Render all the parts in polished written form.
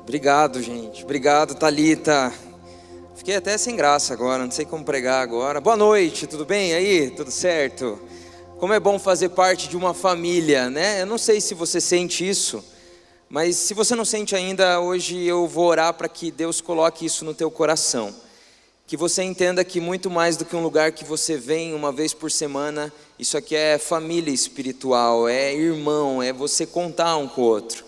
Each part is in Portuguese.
Obrigado, gente. Obrigado, Thalita. Fiquei até sem graça agora, não sei como pregar agora. Boa noite, tudo bem aí? Tudo certo? Como é bom fazer parte de uma família, né? Eu não sei se você sente isso, mas se você não sente ainda, hoje eu vou orar para que Deus coloque isso no teu coração. Que você entenda que muito mais do que um lugar que você vem uma vez por semana, isso aqui é família espiritual, é irmão, é você contar um com o outro.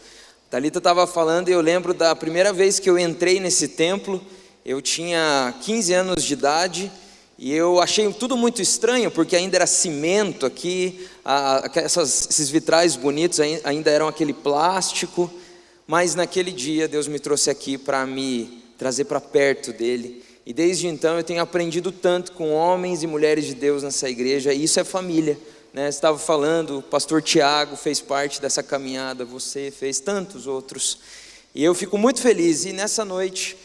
Thalita estava falando e eu lembro da primeira vez que eu entrei nesse templo. Eu tinha 15 anos de idade e eu achei tudo muito estranho, porque ainda era cimento aqui, esses vitrais bonitos ainda eram aquele plástico, mas naquele dia Deus me trouxe aqui para me trazer para perto dele, e desde então eu tenho aprendido tanto com homens e mulheres de Deus nessa igreja, e isso é família, né? Você estava falando, o pastor Tiago fez parte dessa caminhada, você fez, tantos outros, e eu fico muito feliz. E nessa noite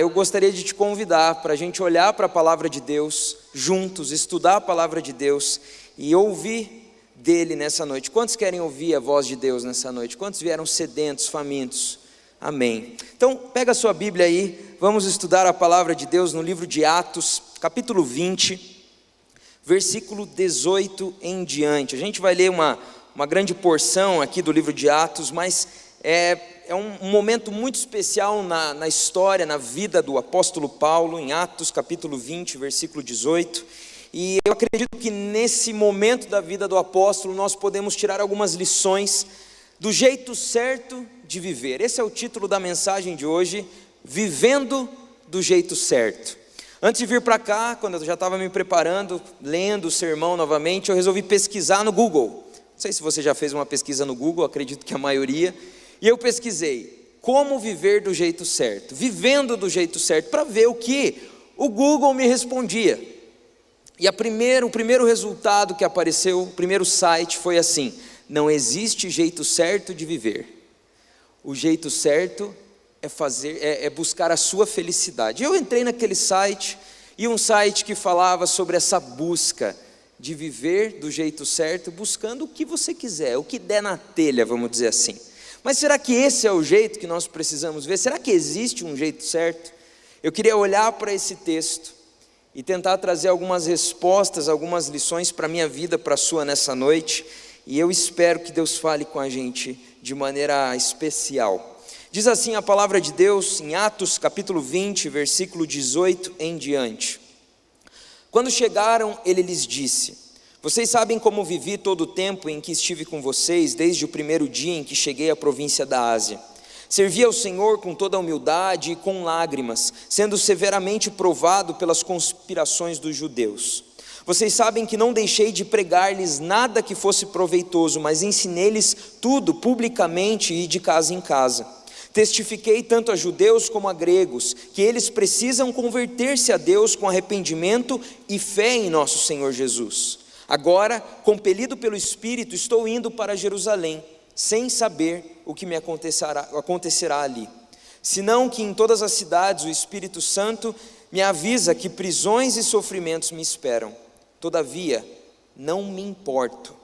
eu gostaria de te convidar para a gente olhar para a palavra de Deus juntos, estudar a palavra de Deus e ouvir dele nessa noite. Quantos querem ouvir a voz de Deus nessa noite? Quantos vieram sedentos, famintos? Amém. Então pega a sua Bíblia aí, vamos estudar a palavra de Deus no livro de Atos, capítulo 20, versículo 18 em diante. A gente vai ler uma grande porção aqui do livro de Atos, mas é um momento muito especial na história, na vida do apóstolo Paulo, em Atos capítulo 20, versículo 18, e eu acredito que nesse momento da vida do apóstolo nós podemos tirar algumas lições do jeito certo de viver. Esse é o título da mensagem de hoje, Vivendo do Jeito Certo. Antes de vir para cá, quando eu já estava me preparando, lendo o sermão novamente, eu resolvi pesquisar no Google. Não sei se você já fez uma pesquisa no Google, acredito que a maioria. E eu pesquisei, como viver do jeito certo, vivendo do jeito certo, para ver o que o Google me respondia. E o primeiro resultado que apareceu, o primeiro site foi assim: não existe jeito certo de viver. O jeito certo é buscar a sua felicidade. Eu entrei naquele site, e um site que falava sobre essa busca de viver do jeito certo, buscando o que você quiser, o que der na telha, vamos dizer assim. Mas será que esse é o jeito que nós precisamos ver? Será que existe um jeito certo? Eu queria olhar para esse texto e tentar trazer algumas respostas, algumas lições para a minha vida, para a sua nessa noite, e eu espero que Deus fale com a gente de maneira especial. Diz assim a palavra de Deus em Atos capítulo 20, versículo 18 em diante. Quando chegaram, ele lhes disse: vocês sabem como vivi todo o tempo em que estive com vocês, desde o primeiro dia em que cheguei à província da Ásia. Servi ao Senhor com toda a humildade e com lágrimas, sendo severamente provado pelas conspirações dos judeus. Vocês sabem que não deixei de pregar-lhes nada que fosse proveitoso, mas ensinei-lhes tudo publicamente e de casa em casa. Testifiquei tanto a judeus como a gregos, que eles precisam converter-se a Deus com arrependimento e fé em nosso Senhor Jesus. Agora, compelido pelo Espírito, estou indo para Jerusalém, sem saber o que me acontecerá ali. Senão que em todas as cidades o Espírito Santo me avisa que prisões e sofrimentos me esperam. Todavia, não me importo,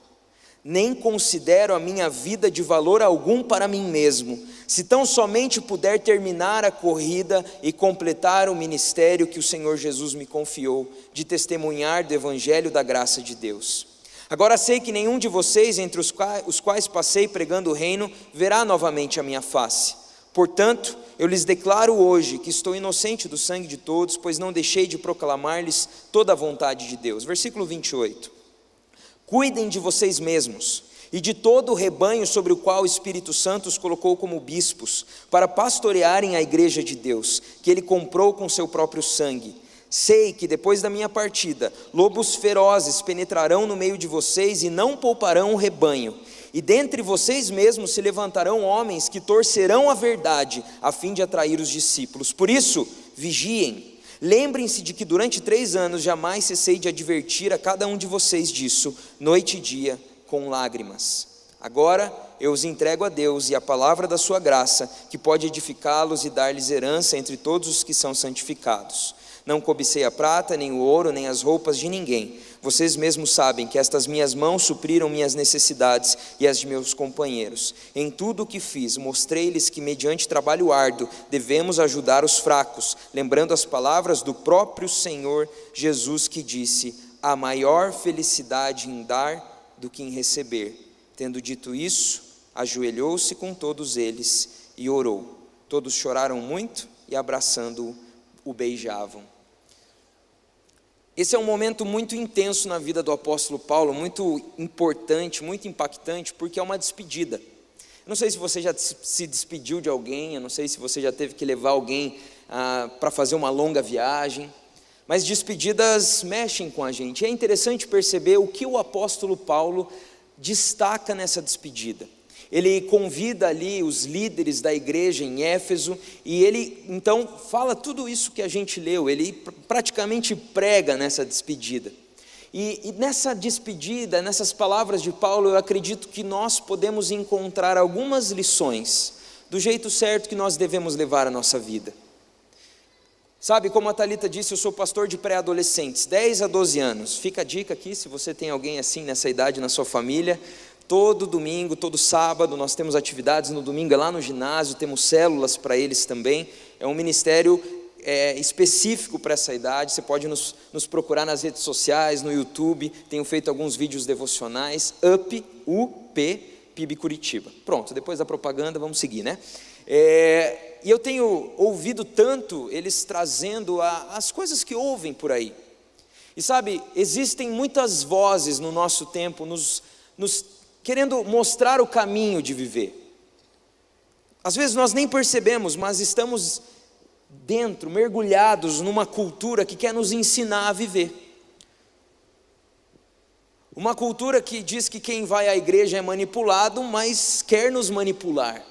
nem considero a minha vida de valor algum para mim mesmo, se tão somente puder terminar a corrida e completar o ministério que o Senhor Jesus me confiou, de testemunhar do Evangelho da graça de Deus. Agora sei que nenhum de vocês, entre os quais passei pregando o reino, verá novamente a minha face. Portanto, eu lhes declaro hoje que estou inocente do sangue de todos, pois não deixei de proclamar-lhes toda a vontade de Deus. Versículo 28. Cuidem de vocês mesmos e de todo o rebanho sobre o qual o Espírito Santo os colocou como bispos, para pastorearem a igreja de Deus, que ele comprou com seu próprio sangue. Sei que depois da minha partida, lobos ferozes penetrarão no meio de vocês e não pouparão o rebanho. E dentre vocês mesmos se levantarão homens que torcerão a verdade, a fim de atrair os discípulos. Por isso, vigiem. Lembrem-se de que durante 3 anos jamais cessei de advertir a cada um de vocês disso, noite e dia, com lágrimas. Agora eu os entrego a Deus e a palavra da sua graça, que pode edificá-los e dar-lhes herança entre todos os que são santificados. Não cobicei a prata, nem o ouro, nem as roupas de ninguém. Vocês mesmos sabem que estas minhas mãos supriram minhas necessidades e as de meus companheiros. Em tudo o que fiz, mostrei-lhes que mediante trabalho árduo devemos ajudar os fracos, lembrando as palavras do próprio Senhor Jesus, que disse: há maior felicidade em dar do que em receber. Tendo dito isso, ajoelhou-se com todos eles e orou. Todos choraram muito e, abraçando-o, o beijavam. Esse é um momento muito intenso na vida do apóstolo Paulo, muito importante, muito impactante, porque é uma despedida. Eu não sei se você já se despediu de alguém, eu não sei se você já teve que levar alguém para fazer uma longa viagem, mas despedidas mexem com a gente. É interessante perceber o que o apóstolo Paulo destaca nessa despedida. Ele convida ali os líderes da igreja em Éfeso, e ele então fala tudo isso que a gente leu, ele praticamente prega nessa despedida. E nessa despedida, nessas palavras de Paulo, eu acredito que nós podemos encontrar algumas lições do jeito certo que nós devemos levar a nossa vida. Sabe, como a Thalita disse, eu sou pastor de pré-adolescentes, 10 a 12 anos. Fica a dica aqui, se você tem alguém assim nessa idade na sua família. Todo domingo, todo sábado, nós temos atividades. No domingo é lá no ginásio, temos células para eles também. É um ministério específico para essa idade. Você pode nos procurar nas redes sociais, no YouTube. Tenho feito alguns vídeos devocionais. UP, PIB Curitiba. Pronto, depois da propaganda, vamos seguir, né? E eu tenho ouvido tanto eles trazendo as coisas que ouvem por aí. E sabe, existem muitas vozes no nosso tempo nos querendo mostrar o caminho de viver. Às vezes nós nem percebemos, mas estamos dentro, mergulhados numa cultura que quer nos ensinar a viver. Uma cultura que diz que quem vai à igreja é manipulado, mas quer nos manipular.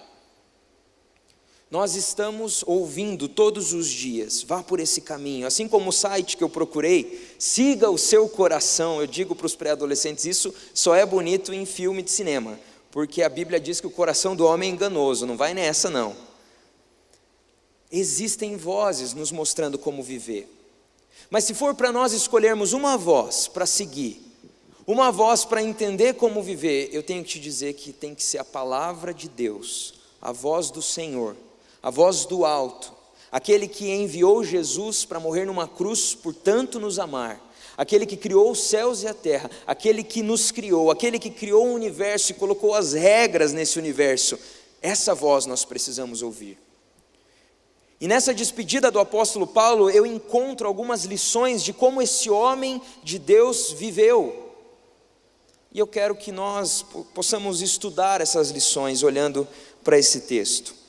Nós estamos ouvindo todos os dias: vá por esse caminho. Assim como o site que eu procurei, siga o seu coração. Eu digo para os pré-adolescentes, isso só é bonito em filme de cinema, porque a Bíblia diz que o coração do homem é enganoso, não vai nessa não. Existem vozes nos mostrando como viver, mas se for para nós escolhermos uma voz para seguir, uma voz para entender como viver, eu tenho que te dizer que tem que ser a palavra de Deus, a voz do Senhor, a voz do alto, aquele que enviou Jesus para morrer numa cruz por tanto nos amar, aquele que criou os céus e a terra, aquele que nos criou, aquele que criou o universo e colocou as regras nesse universo. Essa voz nós precisamos ouvir. E nessa despedida do apóstolo Paulo, eu encontro algumas lições de como esse homem de Deus viveu. E eu quero que nós possamos estudar essas lições olhando para esse texto.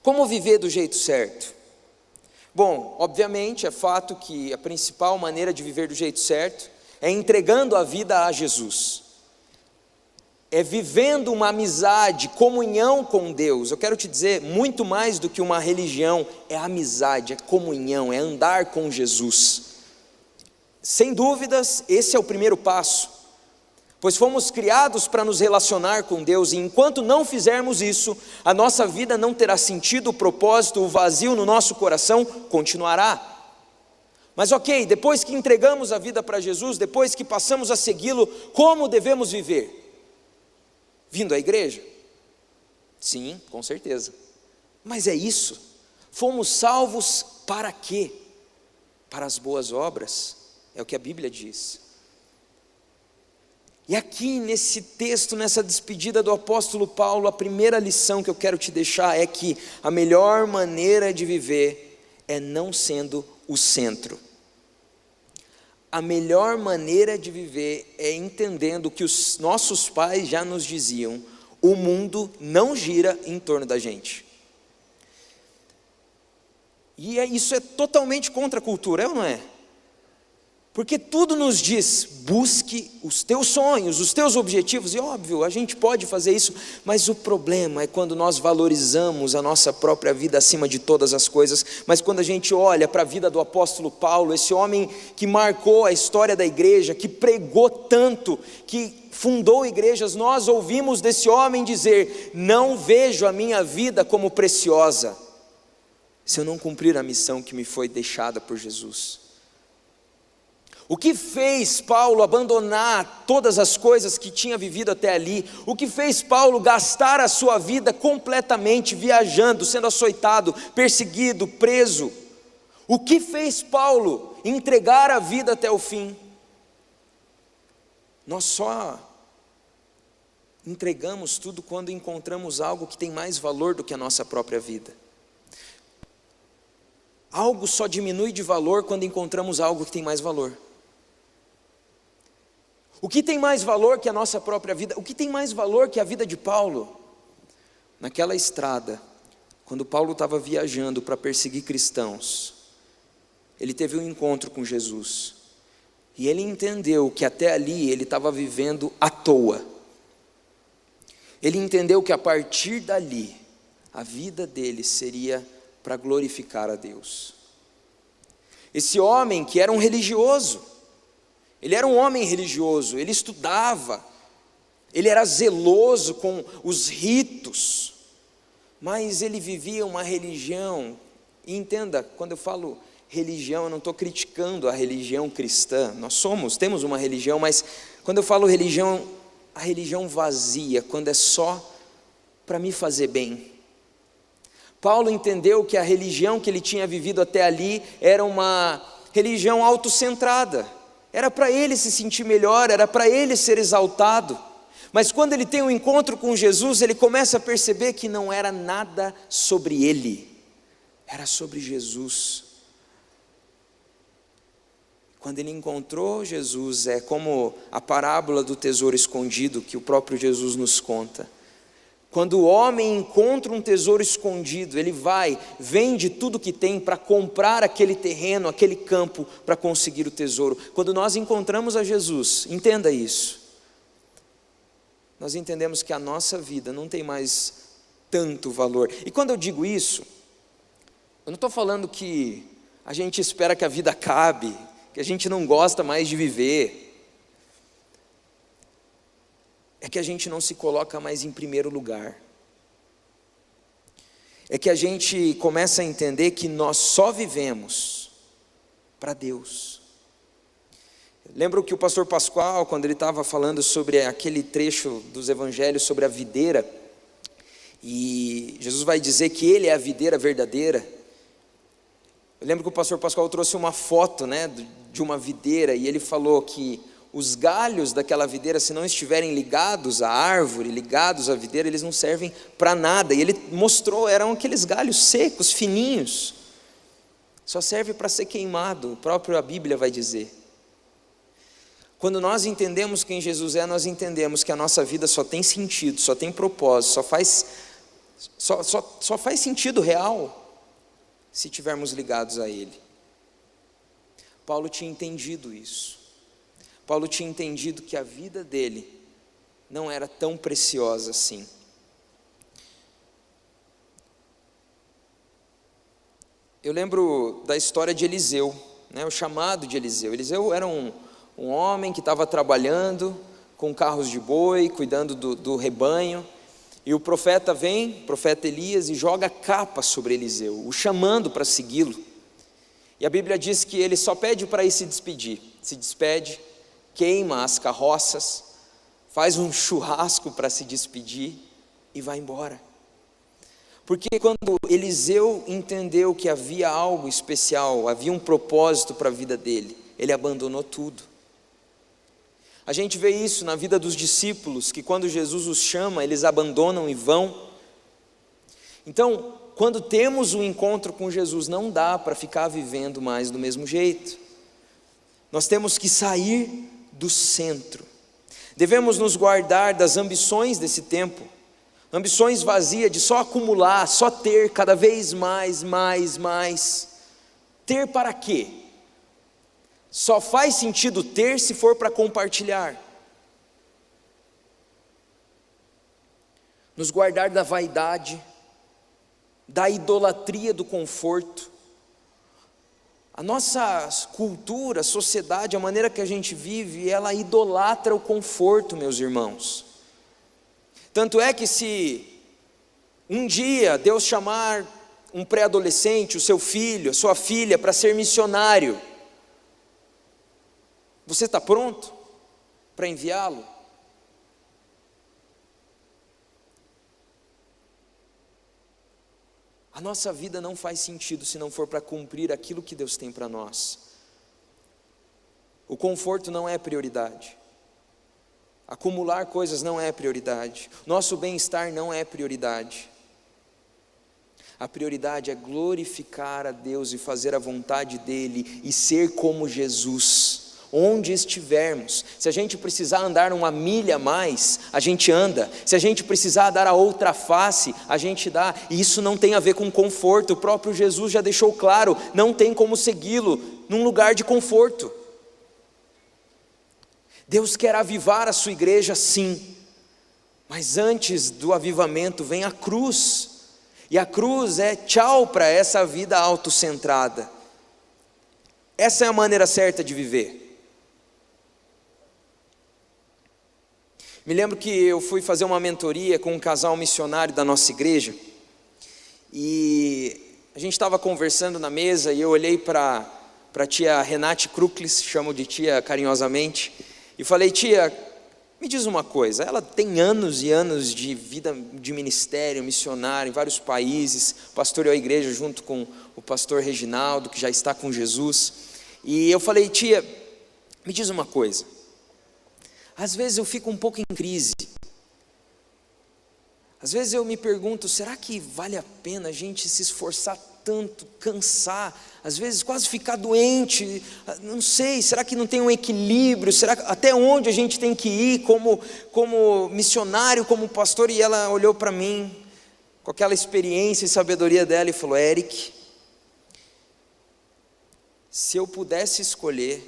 Como viver do jeito certo? Bom, obviamente é fato que a principal maneira de viver do jeito certo é entregando a vida a Jesus. É vivendo uma amizade, comunhão com Deus. Eu quero te dizer, muito mais do que uma religião, é amizade, é comunhão, é andar com Jesus. Sem dúvidas, esse é o primeiro passo. Pois fomos criados para nos relacionar com Deus, e enquanto não fizermos isso, a nossa vida não terá sentido, o propósito, o vazio no nosso coração continuará. Mas ok, depois que entregamos a vida para Jesus, depois que passamos a segui-lo, como devemos viver? Vindo à igreja? Sim, com certeza. Mas é isso. Fomos salvos para quê? Para as boas obras, é o que a Bíblia diz. E aqui nesse texto, nessa despedida do apóstolo Paulo, a primeira lição que eu quero te deixar é que a melhor maneira de viver é não sendo o centro. A melhor maneira de viver é entendendo que os nossos pais já nos diziam: o mundo não gira em torno da gente. E isso é totalmente contra a cultura, é ou não é? Porque tudo nos diz: busque os teus sonhos, os teus objetivos. E óbvio, a gente pode fazer isso, mas o problema é quando nós valorizamos a nossa própria vida acima de todas as coisas. Mas quando a gente olha para a vida do apóstolo Paulo, esse homem que marcou a história da igreja, que pregou tanto, que fundou igrejas, nós ouvimos desse homem dizer: não vejo a minha vida como preciosa. se eu não cumprir a missão que me foi deixada por Jesus? O que fez Paulo abandonar todas as coisas que tinha vivido até ali? O que fez Paulo gastar a sua vida completamente viajando, sendo açoitado, perseguido, preso? O que fez Paulo entregar a vida até o fim? Nós só entregamos tudo quando encontramos algo que tem mais valor do que a nossa própria vida. Algo só diminui de valor quando encontramos algo que tem mais valor. O que tem mais valor que a nossa própria vida? O que tem mais valor que a vida de Paulo? Naquela estrada, quando Paulo estava viajando para perseguir cristãos, ele teve um encontro com Jesus. E ele entendeu que até ali ele estava vivendo à toa. Ele entendeu que a partir dali, a vida dele seria para glorificar a Deus. Esse homem que era um religioso, ele era um homem religioso, ele estudava, ele era zeloso com os ritos, mas ele vivia uma religião, e entenda, quando eu falo religião, eu não estou criticando a religião cristã, temos uma religião, mas quando eu falo religião, a religião vazia, quando é só para me fazer bem. Paulo entendeu que a religião que ele tinha vivido até ali era uma religião autocentrada, era para ele se sentir melhor, era para ele ser exaltado, mas quando ele tem um encontro com Jesus, ele começa a perceber que não era nada sobre ele, era sobre Jesus. Quando ele encontrou Jesus, é como a parábola do tesouro escondido que o próprio Jesus nos conta. Quando o homem encontra um tesouro escondido, ele vende tudo que tem para comprar aquele terreno, aquele campo, para conseguir o tesouro. Quando nós encontramos a Jesus, entenda isso, nós entendemos que a nossa vida não tem mais tanto valor. E quando eu digo isso, eu não estou falando que a gente espera que a vida acabe, que a gente não gosta mais de viver. É que a gente não se coloca mais em primeiro lugar. É que a gente começa a entender que nós só vivemos para Deus. Lembro que o pastor Pascoal, quando ele estava falando sobre aquele trecho dos evangelhos sobre a videira, e Jesus vai dizer que ele é a videira verdadeira. Eu lembro que o pastor Pascoal trouxe uma foto, de uma videira, e ele falou que os galhos daquela videira, se não estiverem ligados à árvore, ligados à videira, eles não servem para nada. E ele mostrou, eram aqueles galhos secos, fininhos, só serve para ser queimado, a própria Bíblia vai dizer. Quando nós entendemos quem Jesus é, nós entendemos que a nossa vida só tem sentido, só tem propósito, só faz sentido real se estivermos ligados a Ele. Paulo tinha entendido isso. Paulo tinha entendido que a vida dele não era tão preciosa assim. Eu lembro da história de Eliseu, o chamado de Eliseu. Eliseu era um homem que estava trabalhando com carros de boi, cuidando do rebanho, e o profeta Elias, e joga capa sobre Eliseu, o chamando para segui-lo. E a Bíblia diz que ele só pede para ir se despedir, se despede, queima as carroças, faz um churrasco para se despedir e vai embora. Porque quando Eliseu entendeu que havia algo especial, havia um propósito para a vida dele, ele abandonou tudo. A gente vê isso na vida dos discípulos, que quando Jesus os chama, eles abandonam e vão. Então, quando temos um encontro com Jesus, não dá para ficar vivendo mais do mesmo jeito. Nós temos que sair do centro. Devemos nos guardar das ambições desse tempo, ambições vazias de só acumular, só ter cada vez mais. Ter para quê? Só faz sentido ter se for para compartilhar. Nos guardar da vaidade, da idolatria do conforto. A nossa cultura, a sociedade, a maneira que a gente vive, ela idolatra o conforto, meus irmãos. Tanto é que se um dia Deus chamar um pré-adolescente, o seu filho, a sua filha, para ser missionário, você está pronto para enviá-lo? A nossa vida não faz sentido se não for para cumprir aquilo que Deus tem para nós. O conforto não é prioridade. Acumular coisas não é prioridade. Nosso bem-estar não é prioridade. A prioridade é glorificar a Deus e fazer a vontade dEle e ser como Jesus, onde estivermos. Se a gente precisar andar uma milha a mais, a gente anda. Se a gente precisar dar a outra face, a gente dá. E isso não tem a ver com conforto. O próprio Jesus já deixou claro, não tem como segui-lo num lugar de conforto. Deus quer avivar a sua igreja, sim, mas antes do avivamento vem a cruz, e a cruz é tchau para essa vida autocentrada. Essa é a maneira certa de viver. Me lembro que eu fui fazer uma mentoria com um casal missionário da nossa igreja, e a gente estava conversando na mesa, e eu olhei para a tia Renate Kruklis, chamo de tia carinhosamente, e falei: tia, me diz uma coisa, ela tem anos e anos de vida de ministério, missionário em vários países, pastoreou a igreja junto com o pastor Reginaldo, que já está com Jesus, e eu falei: tia, me diz uma coisa, às vezes eu fico um pouco em crise, às vezes eu me pergunto, será que vale a pena a gente se esforçar tanto, cansar, às vezes quase ficar doente, não sei, será que não tem um equilíbrio, será até onde a gente tem que ir como missionário, como pastor? E ela olhou para mim, com aquela experiência e sabedoria dela, e falou: Eric, se eu pudesse escolher,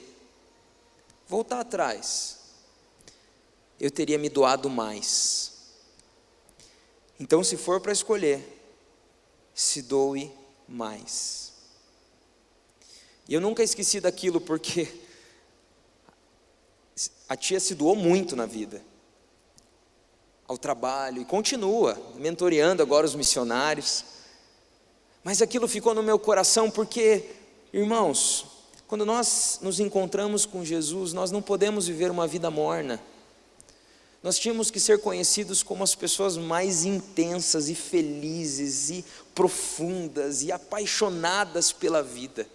voltar atrás, eu teria me doado mais. Então, se for para escolher, se doe mais. E eu nunca esqueci daquilo, porque a tia se doou muito na vida, ao trabalho, e continua mentoreando agora os missionários, mas aquilo ficou no meu coração, porque, irmãos, quando nós nos encontramos com Jesus, nós não podemos viver uma vida morna. Nós tínhamos que ser conhecidos como as pessoas mais intensas e felizes e profundas e apaixonadas pela vida.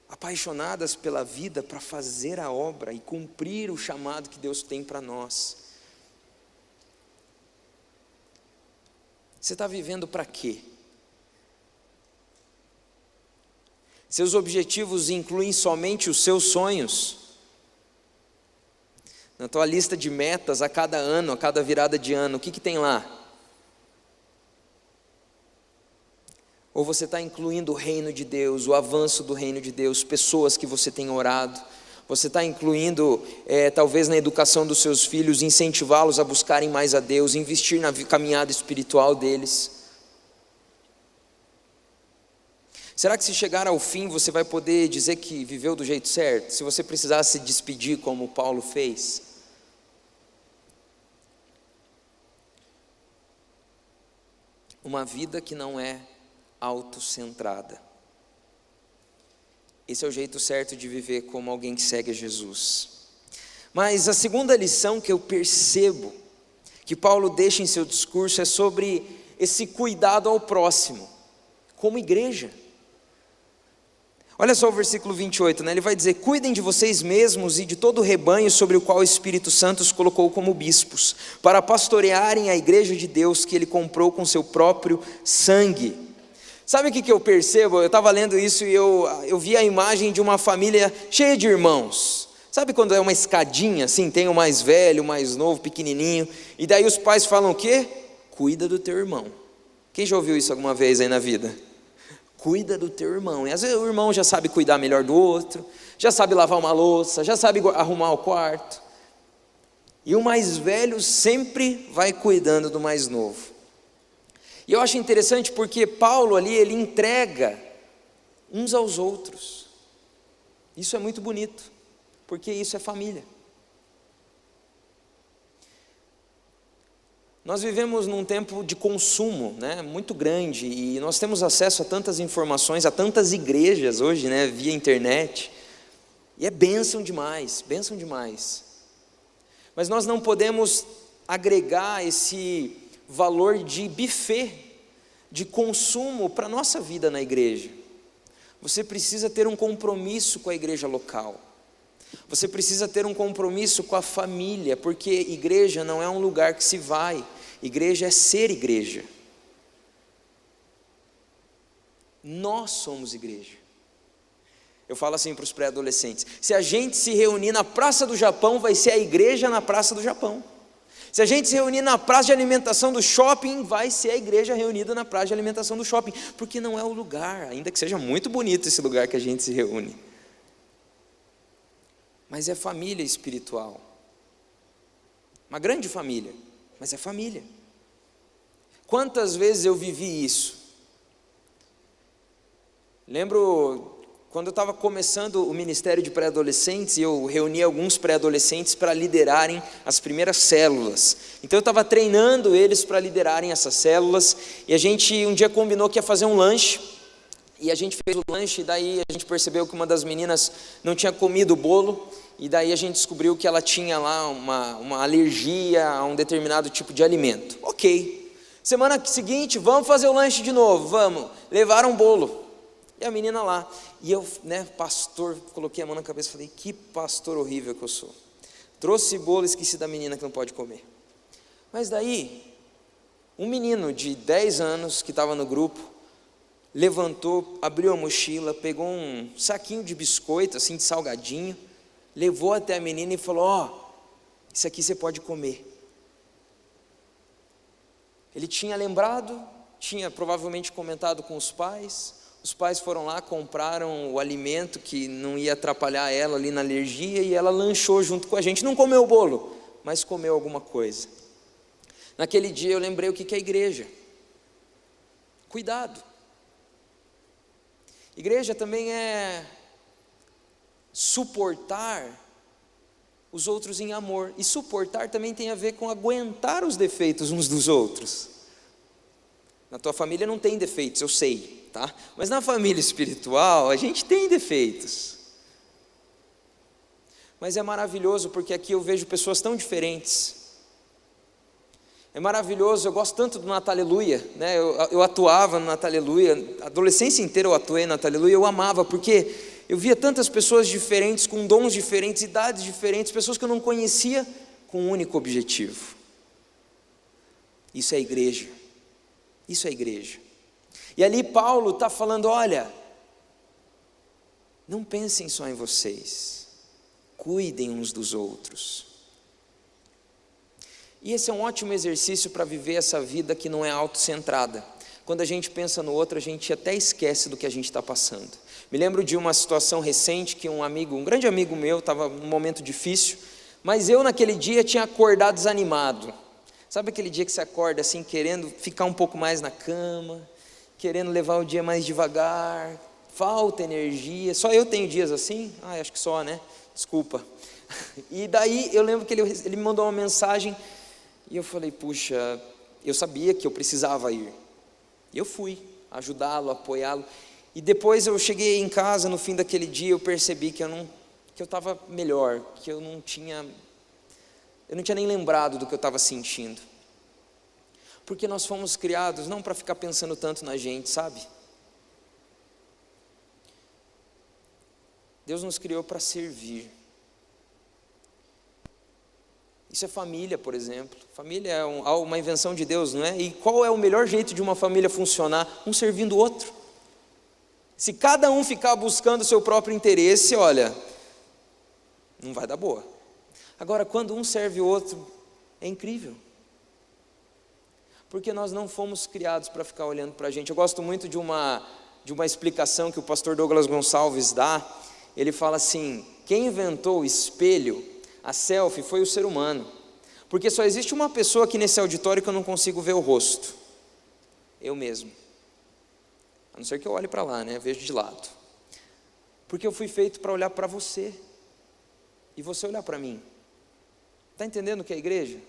Apaixonadas pela vida para fazer a obra e cumprir o chamado que Deus tem para nós. Você está vivendo para quê? Seus objetivos incluem somente os seus sonhos? Na tua lista de metas a cada ano, a cada virada de ano, o que tem lá? Ou você está incluindo o reino de Deus, o avanço do reino de Deus, pessoas que você tem orado? Você está incluindo, talvez na educação dos seus filhos, incentivá-los a buscarem mais a Deus, investir na caminhada espiritual deles? Será que se chegar ao fim você vai poder dizer que viveu do jeito certo? Se você precisar se despedir como Paulo fez? Uma vida que não é autocentrada. Esse é o jeito certo de viver como alguém que segue a Jesus. Mas a segunda lição que eu percebo que Paulo deixa em seu discurso é sobre esse cuidado ao próximo, como igreja. Olha só o versículo 28, né? Ele vai dizer: cuidem de vocês mesmos e de todo o rebanho sobre o qual o Espírito Santo os colocou como bispos, para pastorearem a igreja de Deus que ele comprou com seu próprio sangue. Sabe o que eu percebo? Eu estava lendo isso e eu vi a imagem de uma família cheia de irmãos. Sabe quando é uma escadinha assim, tem o mais velho, o mais novo, pequenininho, e daí os pais falam o quê? Cuida do teu irmão. Quem já ouviu isso alguma vez aí na vida? Cuida do teu irmão. E às vezes o irmão já sabe cuidar melhor do outro, já sabe lavar uma louça, já sabe arrumar o quarto. E o mais velho sempre vai cuidando do mais novo. E eu acho interessante porque Paulo ali, ele entrega uns aos outros. Isso é muito bonito, porque isso é família. Nós vivemos num tempo de consumo, né, muito grande, e nós temos acesso a tantas informações, a tantas igrejas hoje, né, via internet, e é bênção demais, bênção demais. Mas nós não podemos agregar esse valor de buffet, de consumo para a nossa vida na igreja. Você precisa ter um compromisso com a igreja local. Você precisa ter um compromisso com a família, porque igreja não é um lugar que se vai, igreja é ser igreja. Nós somos igreja. Eu falo assim para os pré-adolescentes: se a gente se reunir na Praça do Japão, vai ser a igreja na Praça do Japão. Se a gente se reunir na praça de alimentação do shopping, vai ser a igreja reunida na praça de alimentação do shopping, porque não é o lugar, ainda que seja muito bonito esse lugar que a gente se reúne. Mas é família espiritual. Uma grande família, mas é família. Quantas vezes eu vivi isso? Lembro quando eu estava começando o ministério de pré-adolescentes, eu reuni alguns pré-adolescentes para liderarem as primeiras células. Então eu estava treinando eles para liderarem essas células, e a gente um dia combinou que ia fazer um lanche, e a gente fez o lanche, e daí a gente percebeu que uma das meninas não tinha comido o bolo, e daí a gente descobriu que ela tinha lá uma alergia a um determinado tipo de alimento. Ok, semana seguinte, vamos fazer o lanche de novo, vamos. Levaram um bolo, e a menina lá, e eu, pastor, coloquei a mão na cabeça e falei: que pastor horrível que eu sou. Trouxe bolo e esqueci da menina que não pode comer. Mas daí, um menino de 10 anos que estava no grupo, levantou, abriu a mochila, pegou um saquinho de biscoito, assim, de salgadinho, levou até a menina e falou: ó, isso aqui você pode comer. Ele tinha lembrado, tinha provavelmente comentado com os pais foram lá, compraram o alimento que não ia atrapalhar ela ali na alergia, e ela lanchou junto com a gente, não comeu o bolo, mas comeu alguma coisa. Naquele dia eu lembrei o que é igreja. Cuidado. Igreja também é suportar os outros em amor, e suportar também tem a ver com aguentar os defeitos uns dos outros. Na tua família não tem defeitos, eu sei, tá? Mas na família espiritual a gente tem defeitos. Mas é maravilhoso, porque aqui eu vejo pessoas tão diferentes. É maravilhoso, eu gosto tanto do Nataleluia, né? Eu atuava no Nataleluia, a adolescência inteira eu atuei no Nataleluia, eu amava, porque eu via tantas pessoas diferentes, com dons diferentes, idades diferentes, pessoas que eu não conhecia, com um único objetivo. Isso é igreja. Isso é igreja. E ali Paulo está falando: olha, não pensem só em vocês, cuidem uns dos outros. E esse é um ótimo exercício para viver essa vida que não é autocentrada. Quando a gente pensa no outro, a gente até esquece do que a gente está passando. Me lembro de uma situação recente que um grande amigo meu, estava num momento difícil, mas eu naquele dia tinha acordado desanimado. Sabe aquele dia que você acorda assim, querendo ficar um pouco mais na cama, querendo levar o dia mais devagar, falta energia? Só eu tenho dias assim? Acho que só, né? Desculpa. E daí eu lembro que ele me mandou uma mensagem, e eu falei: puxa, eu sabia que eu precisava ir. E eu fui ajudá-lo, apoiá-lo. E depois eu cheguei em casa, no fim daquele dia, eu percebi que eu estava melhor, que eu não tinha nem lembrado do que eu estava sentindo. Porque nós fomos criados não para ficar pensando tanto na gente, sabe? Deus nos criou para servir. Isso é família, por exemplo. Família é uma invenção de Deus, não é? E qual é o melhor jeito de uma família funcionar? Um servindo o outro. Se cada um ficar buscando o seu próprio interesse, olha, não vai dar boa. Agora, quando um serve o outro, é incrível. Porque nós não fomos criados para ficar olhando para a gente. Eu gosto muito de uma explicação que o pastor Douglas Gonçalves dá. Ele fala assim: quem inventou o espelho, a selfie, foi o ser humano. Porque só existe uma pessoa aqui nesse auditório que eu não consigo ver o rosto. Eu mesmo. A não ser que eu olhe para lá, né? Eu vejo de lado. Porque eu fui feito para olhar para você. E você olhar para mim. Está entendendo o que é a igreja?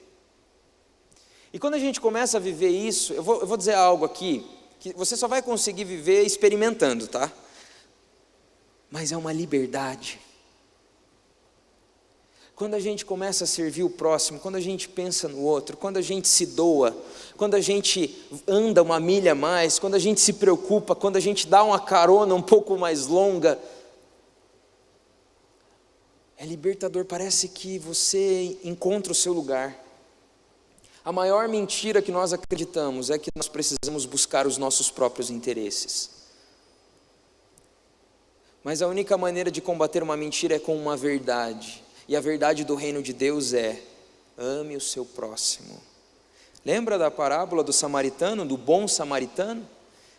E quando a gente começa a viver isso, eu vou dizer algo aqui, que você só vai conseguir viver experimentando, tá? Mas é uma liberdade. Quando a gente começa a servir o próximo, quando a gente pensa no outro, quando a gente se doa, quando a gente anda uma milha a mais, quando a gente se preocupa, quando a gente dá uma carona um pouco mais longa, é libertador, parece que você encontra o seu lugar. A maior mentira que nós acreditamos é que nós precisamos buscar os nossos próprios interesses. Mas a única maneira de combater uma mentira é com uma verdade. E a verdade do reino de Deus é: ame o seu próximo. Lembra da parábola do samaritano, do bom samaritano?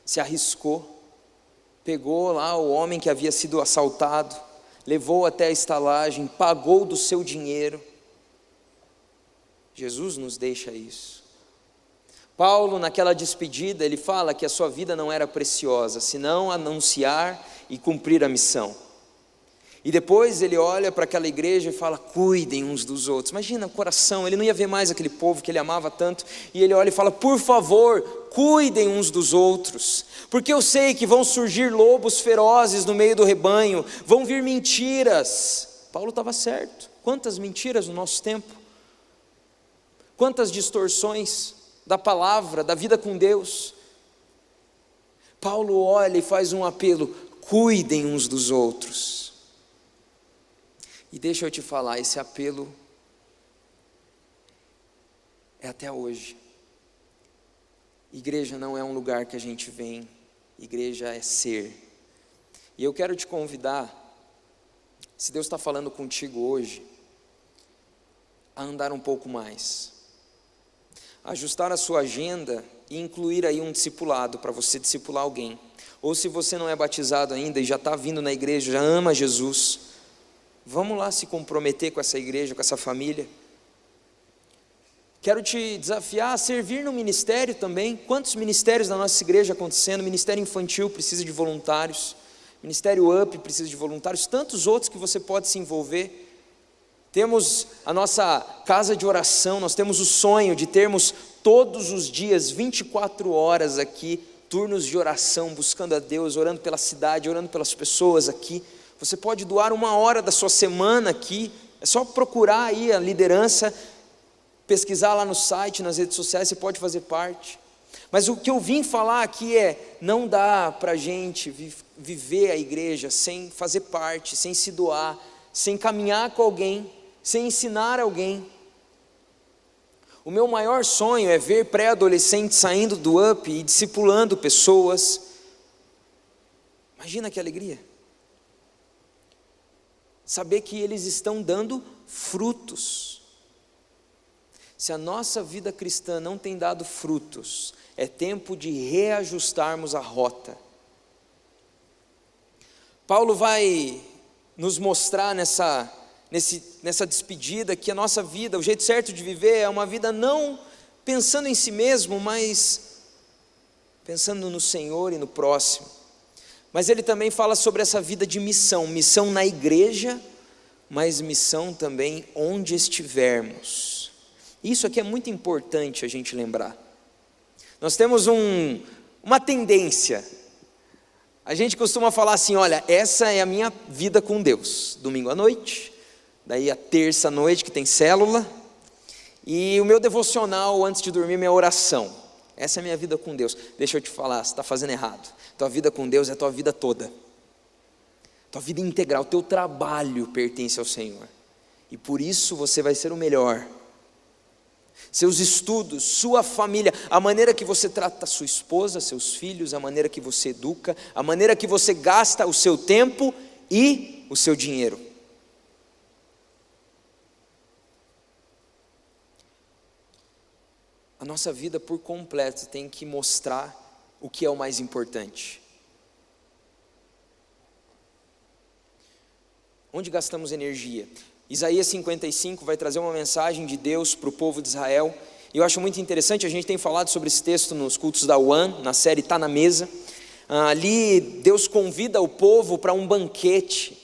Se arriscou, pegou lá o homem que havia sido assaltado, levou até a estalagem, pagou do seu dinheiro. Jesus nos deixa isso. Paulo, naquela despedida, ele fala que a sua vida não era preciosa, senão anunciar e cumprir a missão. E depois ele olha para aquela igreja e fala: cuidem uns dos outros. Imagina o coração, ele não ia ver mais aquele povo que ele amava tanto, e ele olha e fala: por favor, cuidem uns dos outros, porque eu sei que vão surgir lobos ferozes no meio do rebanho, vão vir mentiras. Paulo estava certo. Quantas mentiras no nosso tempo, quantas distorções da palavra, da vida com Deus. Paulo olha e faz um apelo: cuidem uns dos outros. E deixa eu te falar, esse apelo é até hoje. Igreja não é um lugar que a gente vem, igreja é ser. E eu quero te convidar, se Deus está falando contigo hoje, a andar um pouco mais, ajustar a sua agenda e incluir aí um discipulado para você discipular alguém. Ou se você não é batizado ainda e já está vindo na igreja, já ama Jesus, vamos lá se comprometer com essa igreja, com essa família. Quero te desafiar a servir no ministério também. Quantos ministérios da nossa igreja acontecendo? Ministério infantil precisa de voluntários, Ministério UP precisa de voluntários, tantos outros que você pode se envolver. Temos a nossa casa de oração, nós temos o sonho de termos todos os dias, 24 horas aqui, turnos de oração, buscando a Deus, orando pela cidade, orando pelas pessoas aqui. Você pode doar 1 hora da sua semana aqui, é só procurar aí a liderança, pesquisar lá no site, nas redes sociais, você pode fazer parte. Mas o que eu vim falar aqui é: não dá para a gente viver a igreja sem fazer parte, sem se doar, sem caminhar com alguém, sem ensinar alguém. O meu maior sonho é ver pré-adolescentes saindo do UP e discipulando pessoas. Imagina que alegria. Saber que eles estão dando frutos. Se a nossa vida cristã não tem dado frutos, é tempo de reajustarmos a rota. Paulo vai nos mostrar nessa despedida que a nossa vida, o jeito certo de viver é uma vida não pensando em si mesmo, mas pensando no Senhor e no próximo. Mas ele também fala sobre essa vida de missão, missão na igreja, mas missão também onde estivermos. Isso aqui é muito importante a gente lembrar. Nós temos uma tendência, a gente costuma falar assim: olha, essa é a minha vida com Deus, domingo à noite, daí a terça à noite que tem célula, e o meu devocional antes de dormir, minha oração. Essa é a minha vida com Deus. Deixa eu te falar, você está fazendo errado. Tua vida com Deus é a tua vida toda, tua vida integral, teu trabalho pertence ao Senhor, e por isso você vai ser o melhor. Seus estudos, sua família, a maneira que você trata sua esposa, seus filhos, a maneira que você educa, a maneira que você gasta o seu tempo e o seu dinheiro. A nossa vida por completo tem que mostrar o que é o mais importante. Onde gastamos energia? Isaías 55 vai trazer uma mensagem de Deus para o povo de Israel. E eu acho muito interessante, a gente tem falado sobre esse texto nos cultos da UAN, na série Tá na Mesa. Ali Deus convida o povo para um banquete.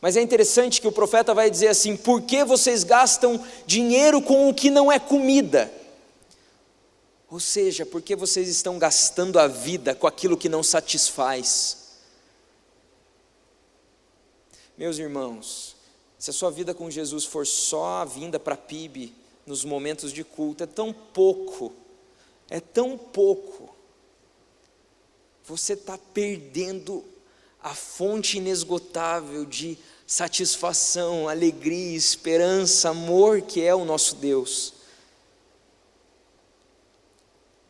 Mas é interessante que o profeta vai dizer assim: por que vocês gastam dinheiro com o que não é comida? Ou seja, porque vocês estão gastando a vida com aquilo que não satisfaz? Meus irmãos, se a sua vida com Jesus for só a vinda para a PIB nos momentos de culto, é tão pouco, você está perdendo a fonte inesgotável de satisfação, alegria, esperança, amor que é o nosso Deus.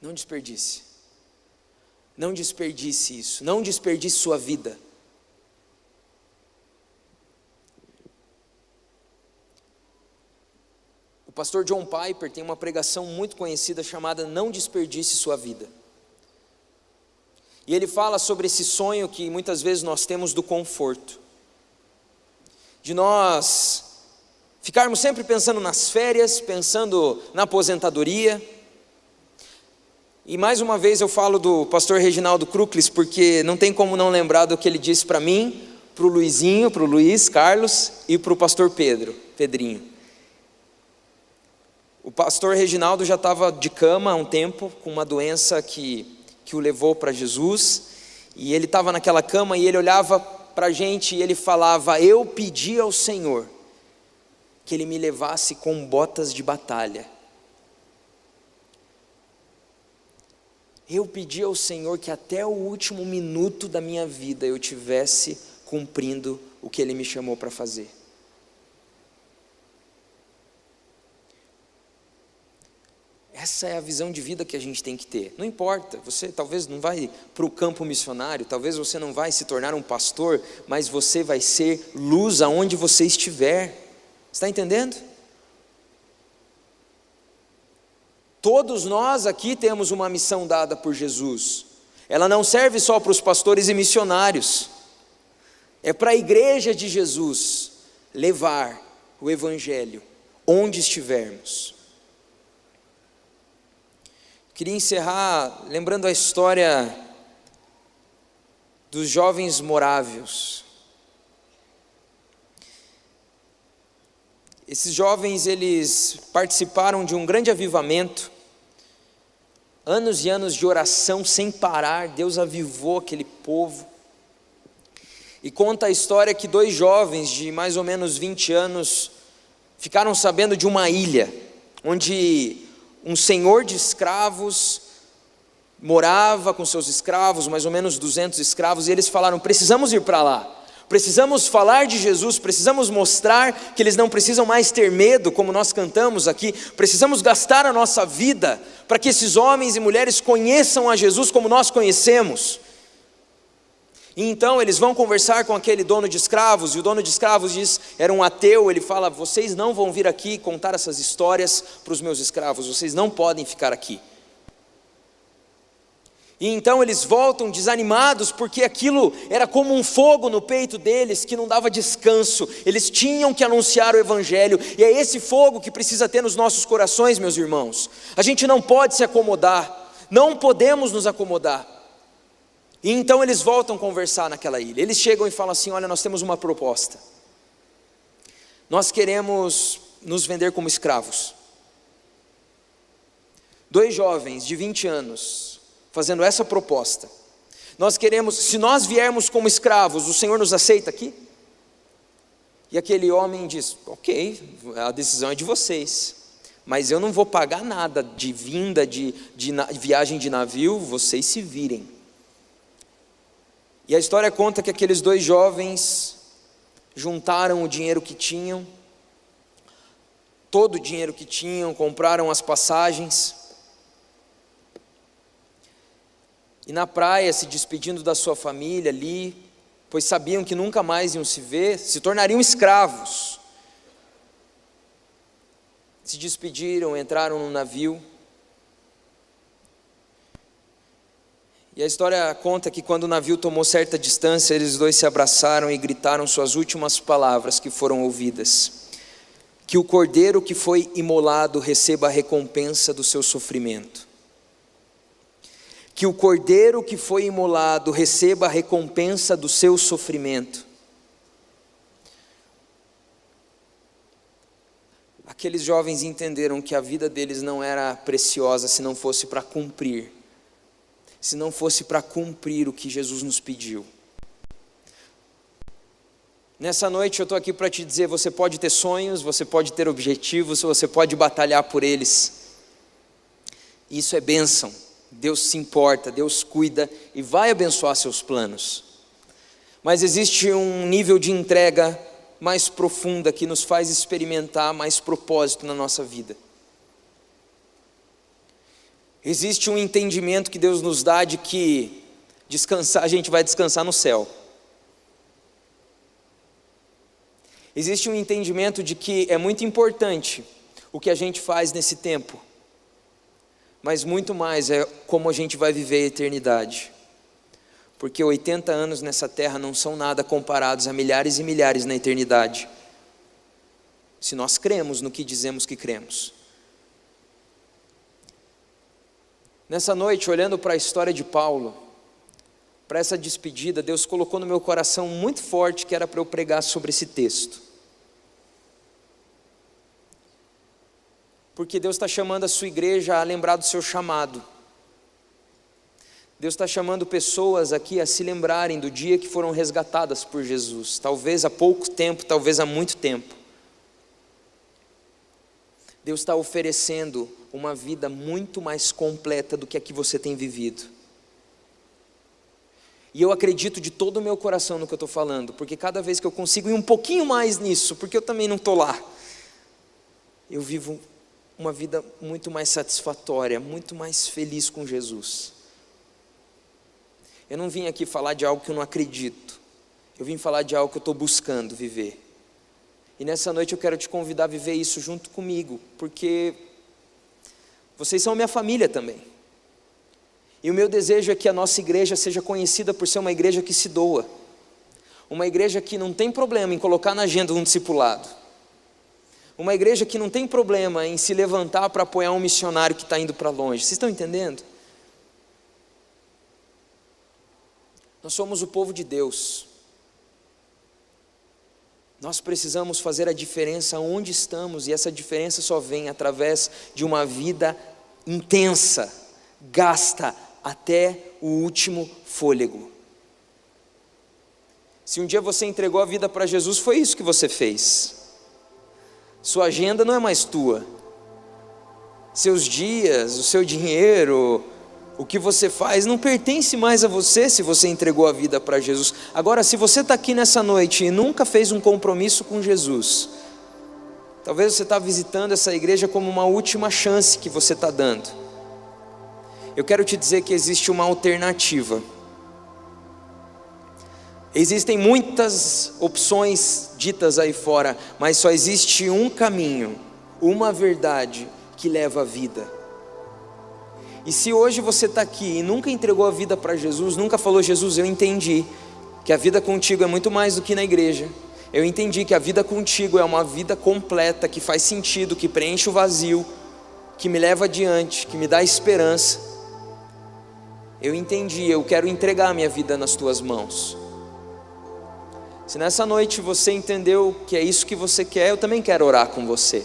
Não desperdice isso, não desperdice sua vida. O pastor John Piper tem uma pregação muito conhecida chamada Não Desperdice Sua Vida. E ele fala sobre esse sonho que muitas vezes nós temos do conforto, de nós ficarmos sempre pensando nas férias, pensando na aposentadoria. E mais uma vez eu falo do pastor Reginaldo Kruklis, porque não tem como não lembrar do que ele disse para mim, para o Luizinho, para o Luiz Carlos e para o pastor Pedrinho. O pastor Reginaldo já estava de cama há um tempo, com uma doença que o levou para Jesus, e ele estava naquela cama e ele olhava para a gente e ele falava: eu pedi ao Senhor que Ele me levasse com botas de batalha. Eu pedi ao Senhor que até o último minuto da minha vida eu tivesse cumprindo o que Ele me chamou para fazer. Essa é a visão de vida que a gente tem que ter. Não importa, você talvez não vai para o campo missionário, talvez você não vai se tornar um pastor, mas você vai ser luz aonde você estiver. Está entendendo? Todos nós aqui temos uma missão dada por Jesus. Ela não serve só para os pastores e missionários. É para a igreja de Jesus levar o evangelho onde estivermos. Queria encerrar lembrando a história dos jovens morávios. Esses jovens, eles participaram de um grande avivamento, anos e anos de oração sem parar. Deus avivou aquele povo, e conta a história que 2 jovens de mais ou menos 20 anos ficaram sabendo de uma ilha, onde um senhor de escravos morava com seus escravos, mais ou menos 200 escravos, e eles falaram: precisamos ir para lá, precisamos falar de Jesus, precisamos mostrar que eles não precisam mais ter medo, como nós cantamos aqui, precisamos gastar a nossa vida para que esses homens e mulheres conheçam a Jesus como nós conhecemos. E então eles vão conversar com aquele dono de escravos, e o dono de escravos diz, era um ateu. Ele fala: vocês não vão vir aqui contar essas histórias para os meus escravos, vocês não podem ficar aqui. E então eles voltam desanimados, porque aquilo era como um fogo no peito deles, que não dava descanso. Eles tinham que anunciar o evangelho, e é esse fogo que precisa ter nos nossos corações, meus irmãos. A gente não pode se acomodar, não podemos nos acomodar. E então eles voltam a conversar naquela ilha. Eles chegam e falam assim: olha, nós temos uma proposta. Nós queremos nos vender como escravos. 2 jovens de 20 anos fazendo essa proposta. Nós queremos, se nós viermos como escravos, o Senhor nos aceita aqui? E aquele homem diz: ok, a decisão é de vocês, mas eu não vou pagar nada de vinda, de viagem de navio, vocês se virem. E a história conta que aqueles 2 jovens juntaram o dinheiro que tinham, todo o dinheiro que tinham, compraram as passagens, e na praia, se despedindo da sua família ali, pois sabiam que nunca mais iam se ver, se tornariam escravos, se despediram, entraram no navio. E a história conta que quando o navio tomou certa distância, eles 2 se abraçaram e gritaram suas últimas palavras que foram ouvidas: que o cordeiro que foi imolado receba a recompensa do seu sofrimento. Que o cordeiro que foi imolado receba a recompensa do seu sofrimento. Aqueles jovens entenderam que a vida deles não era preciosa se não fosse para cumprir. Se não fosse para cumprir o que Jesus nos pediu. Nessa noite eu estou aqui para te dizer, você pode ter sonhos, você pode ter objetivos, você pode batalhar por eles. Isso é bênção. Deus se importa, Deus cuida e vai abençoar seus planos. Mas existe um nível de entrega mais profunda que nos faz experimentar mais propósito na nossa vida. Existe um entendimento que Deus nos dá de que descansar, a gente vai descansar no céu. Existe um entendimento de que é muito importante o que a gente faz nesse tempo, mas muito mais é como a gente vai viver a eternidade. Porque 80 anos nessa terra não são nada comparados a milhares e milhares na eternidade, se nós cremos no que dizemos que cremos. Nessa noite, olhando para a história de Paulo, para essa despedida, Deus colocou no meu coração muito forte que era para eu pregar sobre esse texto. Porque Deus está chamando a sua igreja a lembrar do seu chamado. Deus está chamando pessoas aqui a se lembrarem do dia que foram resgatadas por Jesus. Talvez há pouco tempo, talvez há muito tempo. Deus está oferecendo uma vida muito mais completa do que a que você tem vivido. E eu acredito de todo o meu coração no que eu estou falando, porque cada vez que eu consigo ir um pouquinho mais nisso, porque eu também não estou lá, eu vivo uma vida muito mais satisfatória, muito mais feliz com Jesus. Eu não vim aqui falar de algo que eu não acredito, eu vim falar de algo que eu estou buscando viver. E nessa noite eu quero te convidar a viver isso junto comigo, porque vocês são minha família também. E o meu desejo é que a nossa igreja seja conhecida por ser uma igreja que se doa. Uma igreja que não tem problema em colocar na agenda um discipulado. Uma igreja que não tem problema em se levantar para apoiar um missionário que está indo para longe. Vocês estão entendendo? Nós somos o povo de Deus. Nós precisamos fazer a diferença onde estamos, e essa diferença só vem através de uma vida intensa, gasta até o último fôlego. Se um dia você entregou a vida para Jesus, foi isso que você fez. Sua agenda não é mais tua. Seus dias, o seu dinheiro, o que você faz não pertence mais a você se você entregou a vida para Jesus. Agora, se você está aqui nessa noite e nunca fez um compromisso com Jesus, talvez você está visitando essa igreja como uma última chance que você está dando. Eu quero te dizer que existe uma alternativa. Existem muitas opções ditas aí fora, mas só existe um caminho, uma verdade que leva à vida. E se hoje você está aqui e nunca entregou a vida para Jesus, nunca falou: Jesus, eu entendi que a vida contigo é muito mais do que na igreja. Eu entendi que a vida contigo é uma vida completa, que faz sentido, que preenche o vazio, que me leva adiante, que me dá esperança. Eu entendi, eu quero entregar a minha vida nas tuas mãos. Se nessa noite você entendeu que é isso que você quer, eu também quero orar com você.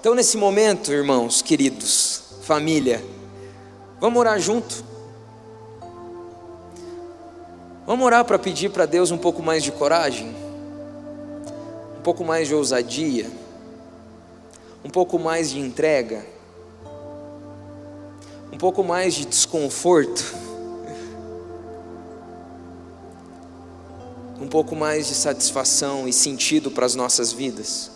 Então nesse momento, irmãos, queridos, família, vamos orar junto? Vamos orar para pedir para Deus um pouco mais de coragem, um pouco mais de ousadia, um pouco mais de entrega, um pouco mais de desconforto, um pouco mais de satisfação e sentido para as nossas vidas.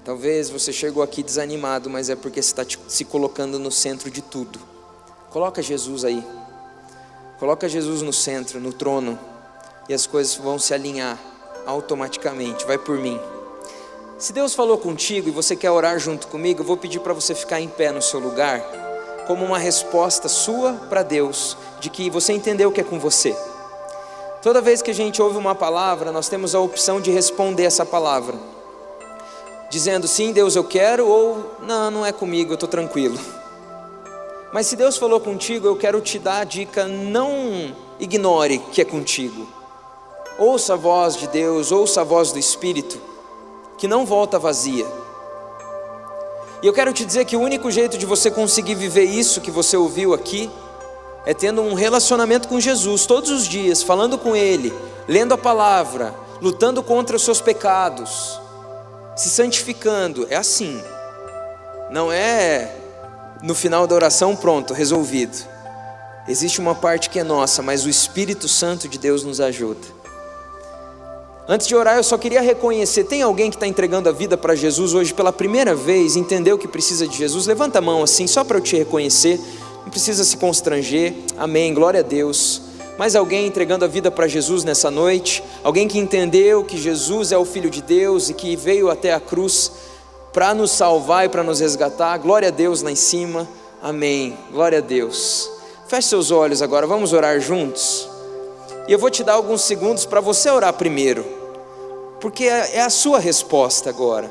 Talvez você chegou aqui desanimado, mas é porque você está se colocando no centro de tudo. Coloca Jesus aí, coloca Jesus no centro, no trono, e as coisas vão se alinhar automaticamente. Vai por mim. Se Deus falou contigo e você quer orar junto comigo, eu vou pedir para você ficar em pé no seu lugar, como uma resposta sua para Deus, de que você entendeu o que é com você. Toda vez que a gente ouve uma palavra, nós temos a opção de responder essa palavra, dizendo: sim, Deus, eu quero, ou não, não é comigo, eu estou tranquilo. Mas se Deus falou contigo, eu quero te dar a dica: não ignore que é contigo. Ouça a voz de Deus, ouça a voz do Espírito, que não volta vazia. E eu quero te dizer que o único jeito de você conseguir viver isso que você ouviu aqui é tendo um relacionamento com Jesus todos os dias, falando com Ele, lendo a palavra, lutando contra os seus pecados, se santificando. É assim, não é no final da oração, pronto, resolvido. Existe uma parte que é nossa, mas o Espírito Santo de Deus nos ajuda. Antes de orar, eu só queria reconhecer, tem alguém que está entregando a vida para Jesus hoje pela primeira vez, entendeu que precisa de Jesus? Levanta a mão assim, só para eu te reconhecer, não precisa se constranger, amém, glória a Deus. Mais alguém entregando a vida para Jesus nessa noite? Alguém que entendeu que Jesus é o Filho de Deus e que veio até a cruz para nos salvar e para nos resgatar? Glória a Deus lá em cima, amém, glória a Deus. Feche seus olhos agora, vamos orar juntos? E eu vou te dar alguns segundos para você orar primeiro, porque é a sua resposta agora.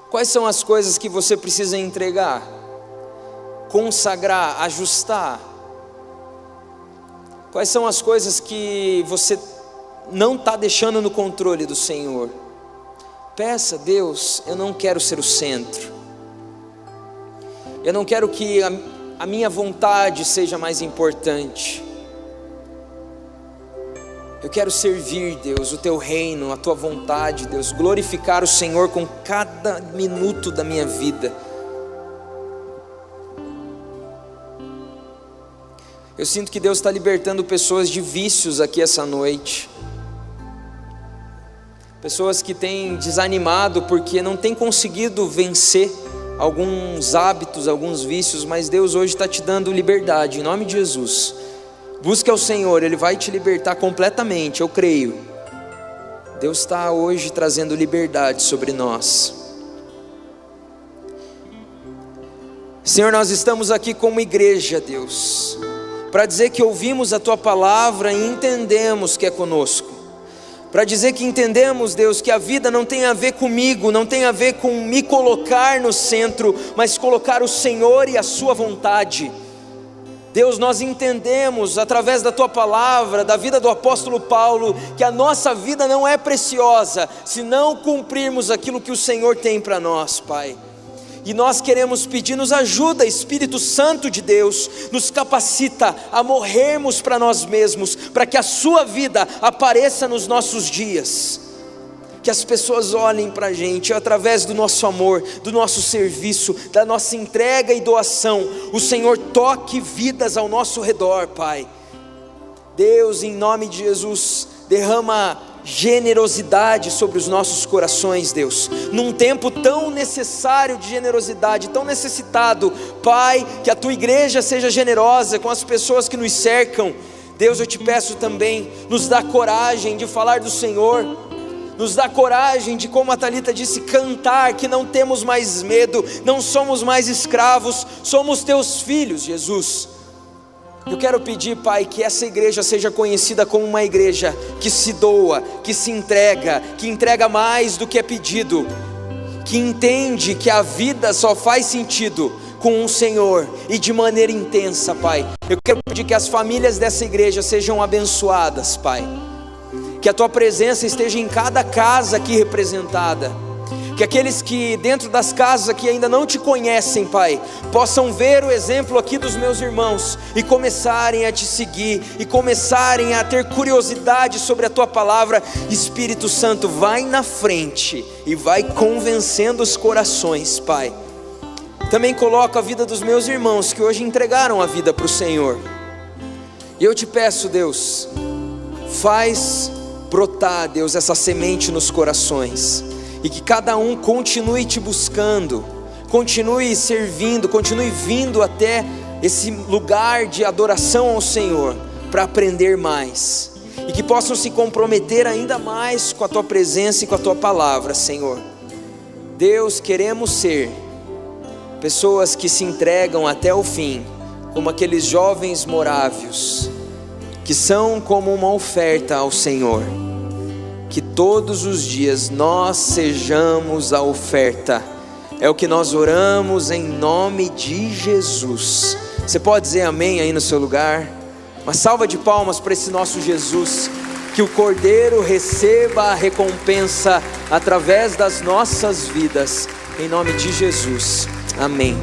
Quais são as coisas que você precisa entregar, consagrar, ajustar? Quais são as coisas que você não está deixando no controle do Senhor? Peça: Deus, eu não quero ser o centro, eu não quero que a minha vontade seja mais importante. Eu quero servir, Deus, o Teu reino, a Tua vontade, Deus, glorificar o Senhor com cada minuto da minha vida. Eu sinto que Deus está libertando pessoas de vícios aqui essa noite. Pessoas que têm desanimado porque não têm conseguido vencer alguns hábitos, alguns vícios, mas Deus hoje está te dando liberdade, em nome de Jesus. Busque ao Senhor, Ele vai te libertar completamente, eu creio. Deus está hoje trazendo liberdade sobre nós. Senhor, nós estamos aqui como igreja, Deus, para dizer que ouvimos a Tua palavra e entendemos que é conosco. Para dizer que entendemos, Deus, que a vida não tem a ver comigo, não tem a ver com me colocar no centro, mas colocar o Senhor e a Sua vontade. Deus, nós entendemos através da Tua palavra, da vida do apóstolo Paulo, que a nossa vida não é preciosa se não cumprirmos aquilo que o Senhor tem para nós, Pai. E nós queremos pedir, nos ajuda, Espírito Santo de Deus, nos capacita a morrermos para nós mesmos, para que a Sua vida apareça nos nossos dias. Que as pessoas olhem para a gente, através do nosso amor, do nosso serviço, da nossa entrega e doação, o Senhor toque vidas ao nosso redor, Pai. Deus, em nome de Jesus, derrama generosidade sobre os nossos corações, Deus, num tempo tão necessário de generosidade, tão necessitado, Pai, que a Tua igreja seja generosa com as pessoas que nos cercam. Deus, eu te peço também, nos dá coragem de falar do Senhor, nos dá coragem de, como a Thalita disse, cantar, que não temos mais medo, não somos mais escravos, somos Teus filhos, Jesus. Eu quero pedir, Pai, que essa igreja seja conhecida como uma igreja que se doa, que se entrega, que entrega mais do que é pedido, que entende que a vida só faz sentido com o Senhor e de maneira intensa, Pai. Eu quero pedir que as famílias dessa igreja sejam abençoadas, Pai. Que a Tua presença esteja em cada casa aqui representada. Que aqueles que dentro das casas aqui ainda não Te conhecem, Pai, possam ver o exemplo aqui dos meus irmãos e começarem a Te seguir, e começarem a ter curiosidade sobre a Tua palavra. Espírito Santo, vai na frente e vai convencendo os corações, Pai. Também coloco a vida dos meus irmãos que hoje entregaram a vida para o Senhor. E eu Te peço, Deus, faz brotar, Deus, essa semente nos corações, e que cada um continue Te buscando, continue servindo, continue vindo até esse lugar de adoração ao Senhor, para aprender mais, e que possam se comprometer ainda mais com a Tua presença e com a Tua palavra, Senhor. Deus, queremos ser pessoas que se entregam até o fim, como aqueles jovens morávios, que são como uma oferta ao Senhor. Que todos os dias nós sejamos a oferta. É o que nós oramos em nome de Jesus. Você pode dizer amém aí no seu lugar? Uma salva de palmas para esse nosso Jesus. Que o Cordeiro receba a recompensa através das nossas vidas. em nome de Jesus. Amém.